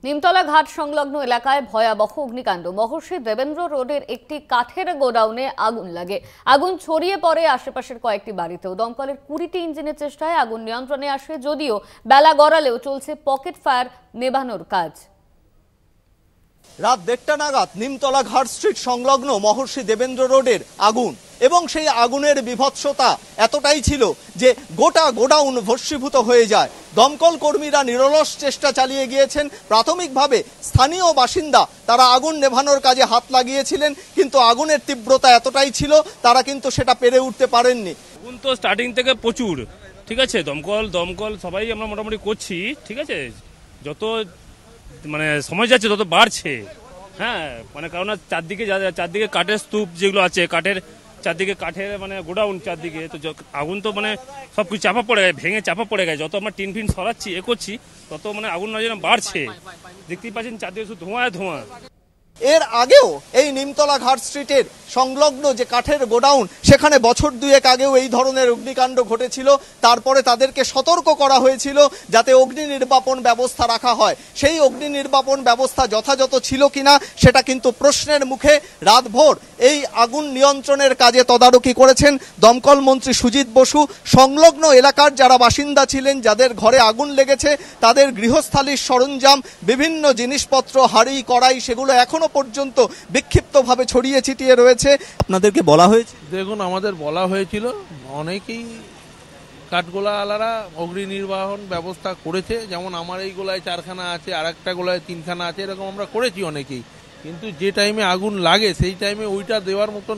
নিমতলা ঘাট সংলগ্ন এলাকায় ভয়াবহ অগ্নিকাণ্ড। মহর্ষি দেবেন্দ্র রোডের একটি কাঠের গোডাউনে আগুন লাগে। আগুন ছড়িয়ে পড়ে আশেপাশের কয়েকটি বাড়িতেও। দমকলের 20টি ইঞ্জিনের চেষ্টায় আগুন নিয়ন্ত্রণে আসে, যদিও বেলা গড়ালেও চলছে পকেট ফায়ার নেভানোর কাজ। রাত 1টা নাগাদ নিমতলা ঘাট স্ট্রিট সংলগ্ন মহর্ষি দেবেন্দ্র রোডের আগুন, এবং সেই আগুনের বিভৎসতা এতটাই ছিল যে গোটা গোডাউন ভস্মীভূত হয়ে যায়। দমকল কর্মীরা নিরলস চেষ্টা চালিয়ে গিয়েছেন। প্রাথমিকভাবে স্থানীয় বাসিন্দা তারা আগুন নেভানোর কাজে হাত লাগিয়েছিলেন, কিন্তু আগুনের তীব্রতা এতটাই ছিল তারা কিন্তু সেটা পেরে উঠতে পারেননি। আগুন তো স্টার্টিং থেকে প্রচুর, ঠিক আছে, দমকল সবাই আমরা মোটামুটি করছি, ঠিক আছে, যত মানে সময় যাচ্ছে তত বাড়ছে। হ্যাঁ, মানে কারণ চারদিকে কাঠের স্তূপ যেগুলো আছে, কাঠের চারদিকে কাঠের মানে গোডাউন চারদিকে, তো আগুন তো মানে সবকিছু চাপা পড়ে গেছে, ভেঙে চাপা পড়ে গেছে। যত আমরা টিন ফিন সরাচ্ছি করছি তত মানে আগুন না যেন বাড়ছে। দেখতেই পাচ্ছেন চারদিকে শুধু ধোঁয়া। এর আগেও এই নিমতলা ঘাট স্ট্রিটের সংলগ্ন যে কাঠের গোডাউন, সেখানে বছর দুয়েক আগেও এই ধরনের অগ্নিকাণ্ড ঘটেছিল। তারপরে তাদেরকে সতর্ক করা হয়েছিল যাতে অগ্নি নির্বাপন ব্যবস্থা রাখা হয়। সেই অগ্নি নির্বাপন ব্যবস্থা যথাযথ ছিল কিনা সেটা কিন্তু প্রশ্নের মুখে। রাতভর এই আগুন নিয়ন্ত্রণের কাজে তদারকি করেছেন দমকল মন্ত্রী সুজিত বসু। সংলগ্ন এলাকার যারা বাসিন্দা ছিলেন, যাদের ঘরে আগুন লেগেছে, তাদের গৃহস্থালির সরঞ্জাম, বিভিন্ন জিনিসপত্র, হাঁড়ি কড়াই, সেগুলো এখনো পর্যন্ত বিক্ষিপ্তভাবে ছড়িয়ে ছিটিয়ে রয়েছে। আপনাদেরকে বলা হয়েছে? দেখুন, আমাদের বলা হয়েছিল, অনেকেই কাঠগোলা আলারা অগ্নি নির্বাহন ব্যবস্থা করেছে। যেমন আমার এই গোলায় 4খানা আছে, আর একটা গোলায় 3খানা আছে, এরকম আমরা করেছি অনেকেই। কিন্তু যে টাইমে আগুন লাগে সেই টাইমে ওইটা দেওয়ার মতন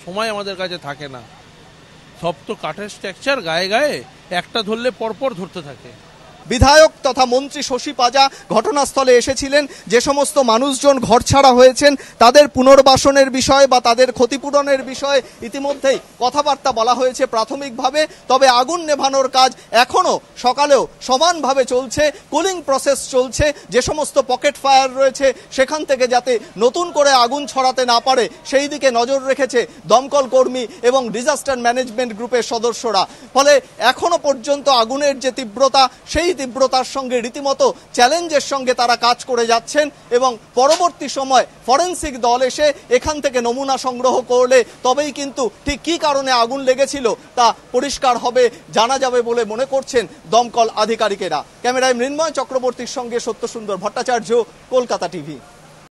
সময় আমাদের কাছে থাকে না। সব তো কাঠের স্ট্রাকচার, গায়ে গায়ে একটা ধরলে পরপর ধরতে থাকে। বিধায়ক তথা মন্ত্রী শশী পাজা ঘটনাস্থলে এসেছিলেন। যে সমস্ত মানুষজন ঘর ছাড়া হয়েছেন তাদের পুনর্বাসনের বিষয় বা তাদের ক্ষতিপূরণের বিষয়ে ইতিমধ্যেই কথাবার্তা বলা হয়েছে প্রাথমিকভাবে। তবে আগুন নেভানোর কাজ এখনো সকালেও সমানভাবে চলছে, কুলিং প্রসেস চলছে। যে সমস্ত পকেট ফায়ার রয়েছে সেখান থেকে যাতে নতুন করে আগুন ছড়াতে না পারে সেই দিকে নজর রেখেছে দমকল কর্মী এবং ডিজাস্টার ম্যানেজমেন্ট গ্রুপের সদস্যরা। ফলে এখনো পর্যন্ত আগুনের যে তীব্রতা, সেই তীব্রতার সঙ্গে রীতিমতো চ্যালেঞ্জের সঙ্গে তারা কাজ করে যাচ্ছেন, এবং পরবর্তী সময় ফরেনসিক দল এসে এখান থেকে নমুনা সংগ্রহ করলে তবেই কিন্তু ঠিক কী কারণে আগুন লেগেছিল তা পরিষ্কার হবে, জানা যাবে বলে মনে করছেন দমকল আধিকারিকেরা। ক্যামেরায় মৃন্ময় চক্রবর্তীর সঙ্গে সত্যসুন্দর ভট্টাচার্য, কলকাতা টিভি।